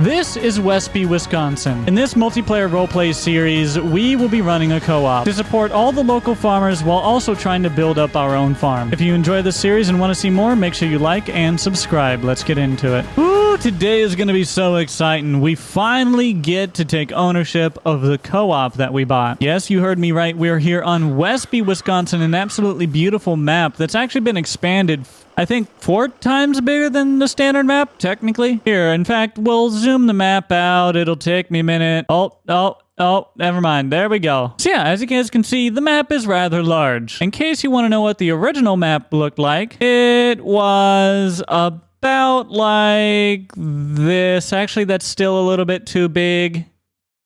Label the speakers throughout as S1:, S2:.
S1: This is Westby, Wisconsin. In this multiplayer roleplay series, we will be running a co-op to support all the local farmers while also trying to build up our own farm. If you enjoy this series and want to see more, make sure you like and subscribe. Let's get into it. Woo, today is going to be so exciting. We finally get to take ownership of the co-op that we bought. Yes, you heard me right. We're here on Westby, Wisconsin, an absolutely beautiful map that's actually been expanded, I think 4 times bigger than the standard map, technically. Here, in fact, we'll zoom the map out. It'll take me a minute. Oh, never mind. There we go. So yeah, as you guys can see, the map is rather large. In case you want to know what the original map looked like, it was about like this. Actually, that's still a little bit too big.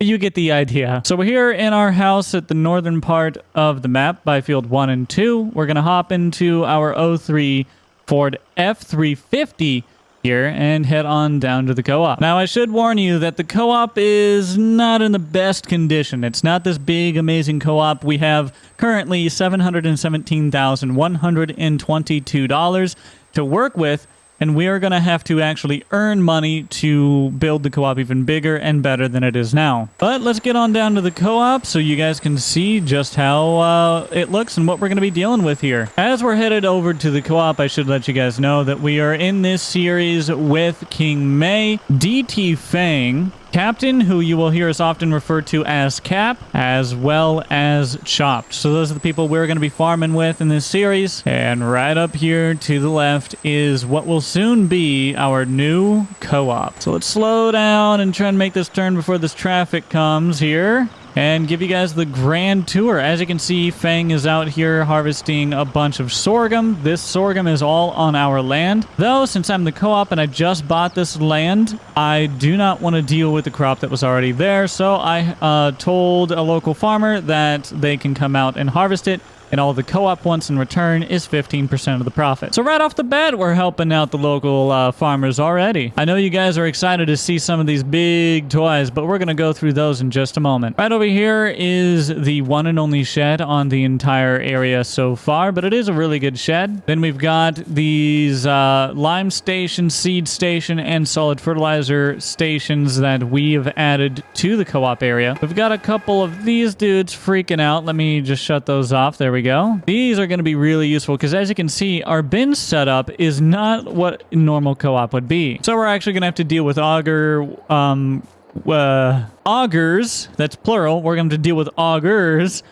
S1: You get the idea. So we're here in our house at the northern part of the map by field 1 and 2. We're going to hop into our 03 Ford F350 here and head on down to the co-op. Now, I should warn you that the co-op is not in the best condition. It's not this big, amazing co-op. We have currently $717,122 to work with, and we are going to have to actually earn money to build the co-op even bigger and better than it is now. But let's get on down to the co-op so you guys can see just how it looks and what we're going to be dealing with here. As we're headed over to the co-op, I should let you guys know that we are in this series with King May, DT Fang, Captain, who you will hear us often refer to as Cap, as well as Chopped. So those are the people we're going to be farming with in this series. And right up here to the left is what will soon be our new co-op. So let's slow down and try and make this turn before this traffic comes here and give you guys the grand tour. As you can see, Fang is out here harvesting a bunch of sorghum. This sorghum is all on our land. Though, since I'm the co-op and I just bought this land, I do not want to deal with the crop that was already there. So I told a local farmer that they can come out and harvest it, and all the co-op wants in return is 15% of the profit. So right off the bat, we're helping out the local farmers already. I know you guys are excited to see some of these big toys, but we're going to go through those in just a moment. Right over here is the one and only shed on the entire area so far, but it is a really good shed. Then we've got these lime station, seed station, and solid fertilizer stations that we have added to the co-op area. We've got a couple of these dudes freaking out. Let me just shut those off. There we go. These are going to be really useful because, as you can see, our bin setup is not what normal co-op would be. So we're actually going to have to deal with augers. That's plural. We're going to deal with augers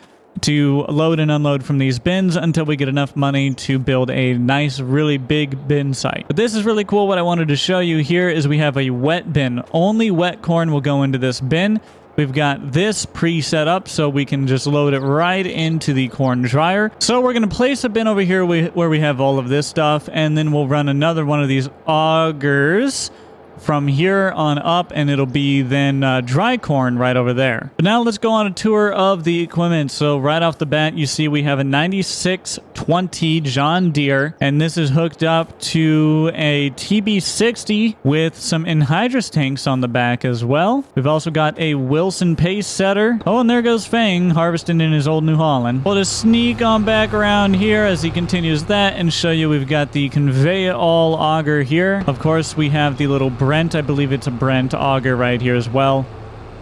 S1: to load and unload from these bins until we get enough money to build a nice, really big bin site. But this is really cool. What I wanted to show you here is we have a wet bin. Only wet corn will go into this bin. We've got this pre-set up so we can just load it right into the corn dryer. So we're going to place a bin over here where we have all of this stuff, and then we'll run another one of these augers from here on up, and it'll be then dry corn right over there. But now let's go on a tour of the equipment. So right off the bat, you see we have a 9620 John Deere, and this is hooked up to a TB60 with some anhydrous tanks on the back as well. We've also got a Wilson pace setter. Oh, and there goes Fang harvesting in his old New Holland. We'll just sneak on back around here as he continues that and show you we've got the convey all auger here. Of course, we have the little Brent, I believe it's a Brent auger right here as well.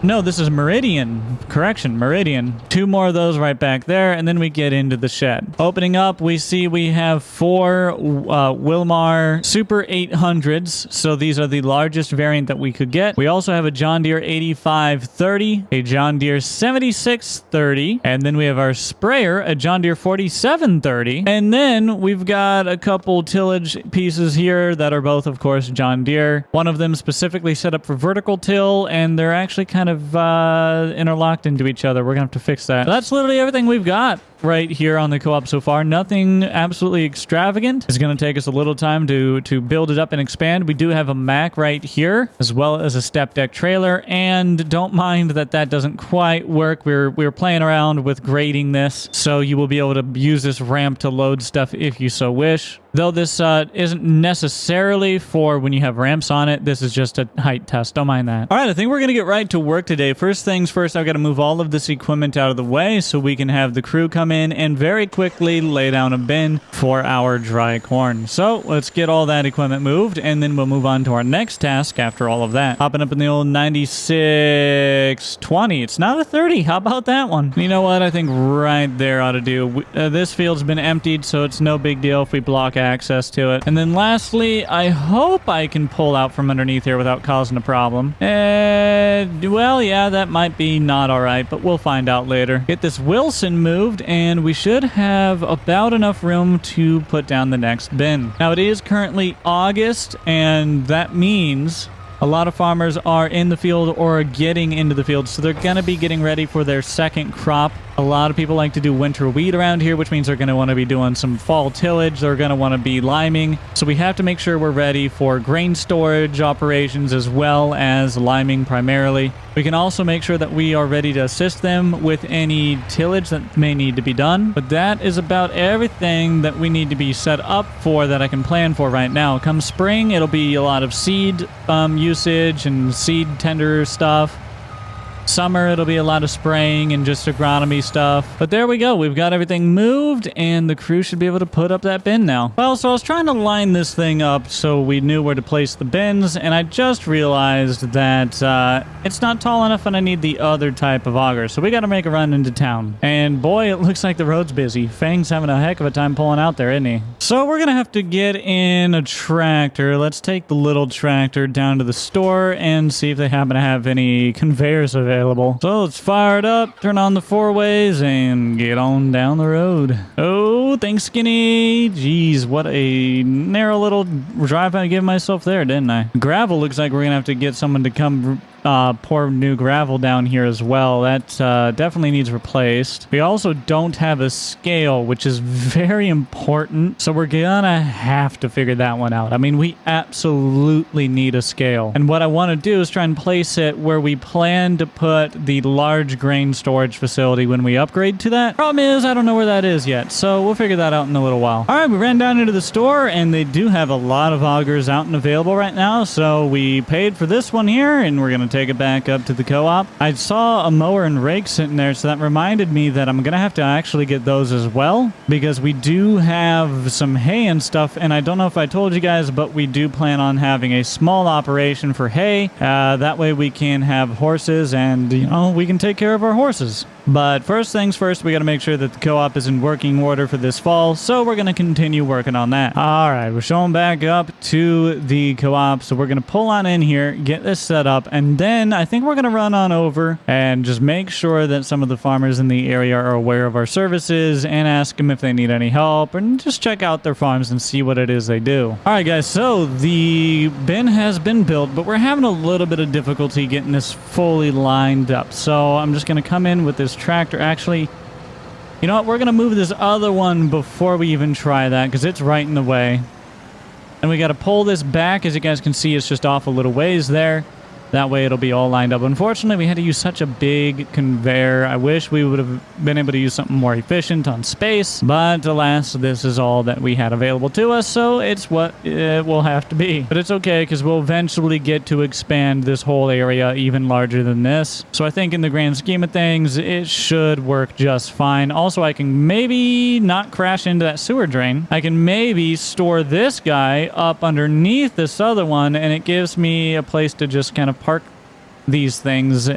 S1: No, this is Meridian. Correction, Meridian. 2 more of those right back there, and then we get into the shed. Opening up, we see we have 4 Wilmar Super 800s, so these are the largest variant that we could get. We also have a John Deere 8530, a John Deere 7630, and then we have our sprayer, a John Deere 4730, and then we've got a couple tillage pieces here that are both, of course, John Deere. One of them specifically set up for vertical till, and they're actually kind of interlocked into each other. We're gonna have to fix that. So that's literally everything we've got right here on the co-op so far. Nothing absolutely extravagant. It's going to take us a little time to build it up and expand. We do have a Mac right here, as well as a step deck trailer, and don't mind that doesn't quite work. We're playing around with grading this, so you will be able to use this ramp to load stuff if you so wish. Though this isn't necessarily for when you have ramps on it. This is just a height test. Don't mind that. All right, I think we're going to get right to work today. First things first, I've got to move all of this equipment out of the way so we can have the crew come come in and very quickly lay down a bin for our dry corn. So let's get all that equipment moved, and then we'll move on to our next task after all of that. Hopping up in the old 9620. It's not a 30. How about that one? You know what? I think right there ought to do. This field's been emptied, so it's no big deal if we block access to it. And then lastly, I hope I can pull out from underneath here without causing a problem. Well, yeah, that might be not all right, but we'll find out later. Get this Wilson moved, and we should have about enough room to put down the next bin. Now, it is currently August, and that means a lot of farmers are in the field or getting into the field, so they're going to be getting ready for their second crop. A lot of people like to do winter wheat around here, which means they're going to want to be doing some fall tillage. They're going to want to be liming. So we have to make sure we're ready for grain storage operations as well as liming primarily. We can also make sure that we are ready to assist them with any tillage that may need to be done. But that is about everything that we need to be set up for that I can plan for right now. Come spring, it'll be a lot of seed usage and seed tender stuff. Summer, it'll be a lot of spraying and just agronomy stuff. But there we go. We've got everything moved, and the crew should be able to put up that bin now. Well, so I was trying to line this thing up so we knew where to place the bins, and I just realized that it's not tall enough and I need the other type of auger. So we got to make a run into town. And boy, it looks like the road's busy. Fang's having a heck of a time pulling out there, isn't he? So we're going to have to get in a tractor. Let's take the little tractor down to the store and see if they happen to have any conveyors available. So let's fire it up, turn on the four ways, and get on down the road. Oh, thanks, Skinny. Jeez, what a narrow little drive I gave myself there, didn't I? Gravel looks like we're going to have to get someone to come pour new gravel down here as well. That definitely needs replaced. We also don't have a scale, which is very important. So we're gonna have to figure that one out. I mean, we absolutely need a scale. And what I want to do is try and place it where we plan to put the large grain storage facility when we upgrade to that. Problem is, I don't know where that is yet. So we'll figure that out in a little while. All right, we ran down into the store, and they do have a lot of augers out and available right now. So we paid for this one here, and we're gonna take it back up to the co-op. I saw a mower and rake sitting there, so that reminded me that I'm gonna have to actually get those as well, because we do have some hay and stuff, and I don't know if I told you guys, but we do plan on having a small operation for hay. That way we can have horses, and you know, we can take care of our horses. But first things first, we got to make sure that the co-op is in working order for this fall, so we're going to continue working on that. All right, we're showing back up to the co-op, so we're going to pull on in here, get this set up, and then I think we're going to run on over and just make sure that some of the farmers in the area are aware of our services and ask them if they need any help, and just check out their farms and see what it is they do. All right, guys, so the bin has been built, but we're having a little bit of difficulty getting this fully lined up, so I'm just going to come in with this tractor. Actually, you know what, we're gonna move this other one before we even try that, because it's right in the way, and we got to pull this back. As you guys can see, it's just off a little ways there. That way it'll be all lined up. Unfortunately, we had to use such a big conveyor. I wish we would have been able to use something more efficient on space, but alas, this is all that we had available to us, so it's what it will have to be. But it's okay, because we'll eventually get to expand this whole area even larger than this. So I think in the grand scheme of things, it should work just fine. Also, I can maybe not crash into that sewer drain. I can maybe store this guy up underneath this other one, and it gives me a place to just kind of park these things,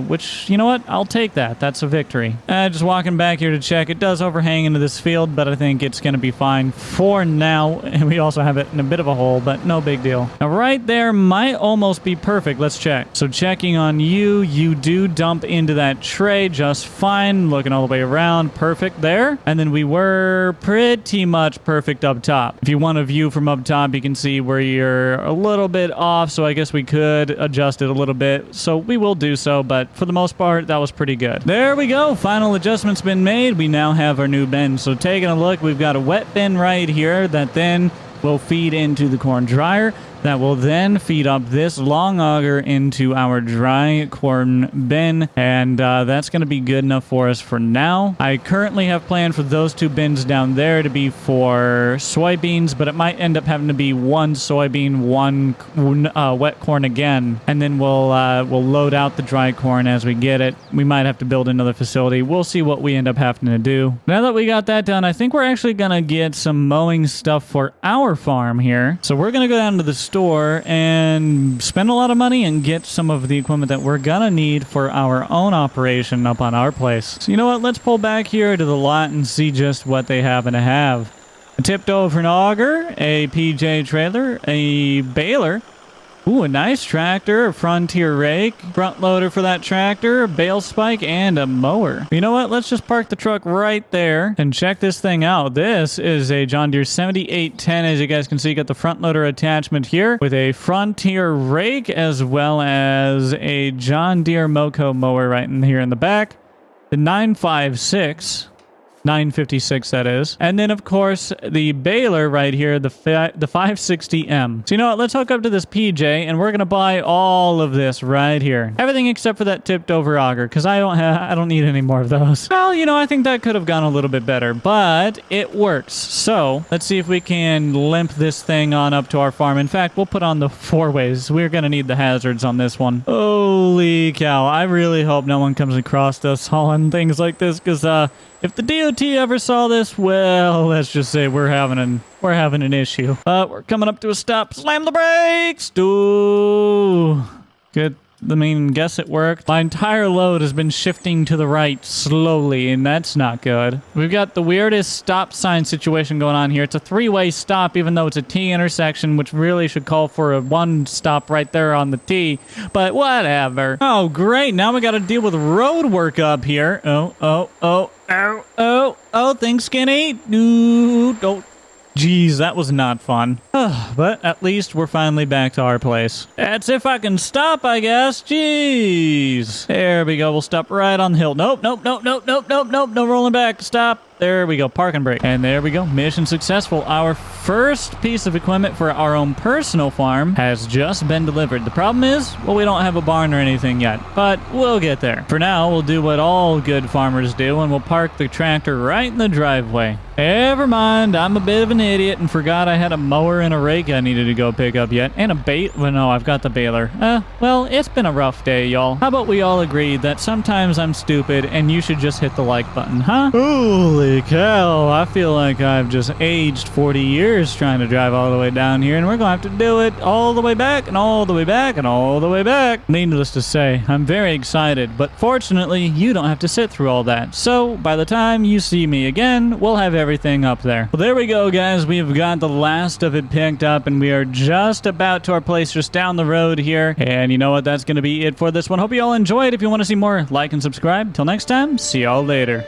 S1: which, you know what, I'll take that. That's a victory. Just walking back here to check. It does overhang into this field, but I think it's going to be fine for now. And we also have it in a bit of a hole, but no big deal. Now, right there might almost be perfect. Let's check. So checking on you, you do dump into that tray just fine. Looking all the way around, perfect there. And then we were pretty much perfect up top. If you want a view from up top, you can see where you're a little bit off, so I guess we could adjust it a little bit. So we will do so, but for the most part, that was pretty good. There we go. Final adjustment's been made. We now have our new bin. So taking a look, we've got a wet bin right here that then will feed into the corn dryer. that will then feed up this long auger into our dry corn bin, and that's going to be good enough for us for now. I currently have planned for those 2 bins down there to be for soybeans, but it might end up having to be 1 soybean, 1 wet corn again, and then we'll load out the dry corn as we get it. We might have to build another facility. We'll see what we end up having to do. Now that we got that done, I think we're actually going to get some mowing stuff for our farm here. So we're going to go down to the store and spend a lot of money and get some of the equipment that we're going to need for our own operation up on our place. So you know what? Let's pull back here to the lot and see just what they happen to have. A tipped over an auger, a PJ trailer, a baler. Ooh, a nice tractor, a Frontier rake, front loader for that tractor, a bale spike, and a mower. You know what? Let's just park the truck right there and check this thing out. This is a John Deere 7810. As you guys can see, you got the front loader attachment here with a Frontier rake as well as a John Deere Moco mower right in here in the back. The 956 that is. And then of course the baler right here, the 560M. So you know what, let's hook up to this PJ and we're gonna buy all of this right here. Everything except for that tipped over auger, because I don't need any more of those. Well, you know, I think that could have gone a little bit better, but it works. So let's see if we can limp this thing on up to our farm. In fact, we'll put on the 4-ways. We're gonna need the hazards on this one. Holy cow, I really hope no one comes across us hauling things like this, because if the DOT ever saw this, well, let's just say we're having an issue. We're coming up to a stop. Slam the brakes! Ooh. Good. I mean, guess it worked. My entire load has been shifting to the right slowly, and that's not good. We've got the weirdest stop sign situation going on here. It's a 3-way stop, even though it's a T intersection, which really should call for a 1 stop right there on the T. But whatever. Oh, great. Now we got to deal with road work up here. Oh, things skinny. No, don't. Jeez, that was not fun. But at least we're finally back to our place. That's if I can stop, I guess. Jeez. There we go. We'll stop right on the hill. Nope. No rolling back. Stop. There we go. Park and brake. And there we go. Mission successful. Our first piece of equipment for our own personal farm has just been delivered. The problem is, well, we don't have a barn or anything yet, but we'll get there. For now, we'll do what all good farmers do, and we'll park the tractor right in the driveway. Never mind. I'm a bit of an idiot and forgot I had a mower and a rake I needed to go pick up yet. And a bait. Well, no, I've got the baler. Well, it's been a rough day, y'all. How about we all agree that sometimes I'm stupid and you should just hit the like button, huh? Holy cow. I feel like I've just aged 40 years trying to drive all the way down here, and we're going to have to do it all the way back and all the way back and all the way back. Needless to say, I'm very excited, but fortunately, you don't have to sit through all that. So by the time you see me again, we'll have everything up there. Well, there we go, guys. We've got the last of it picked up, and we are just about to our place just down the road here. And you know what? That's going to be it for this one. Hope you all enjoyed. If you want to see more, like and subscribe. Till next time, see y'all later.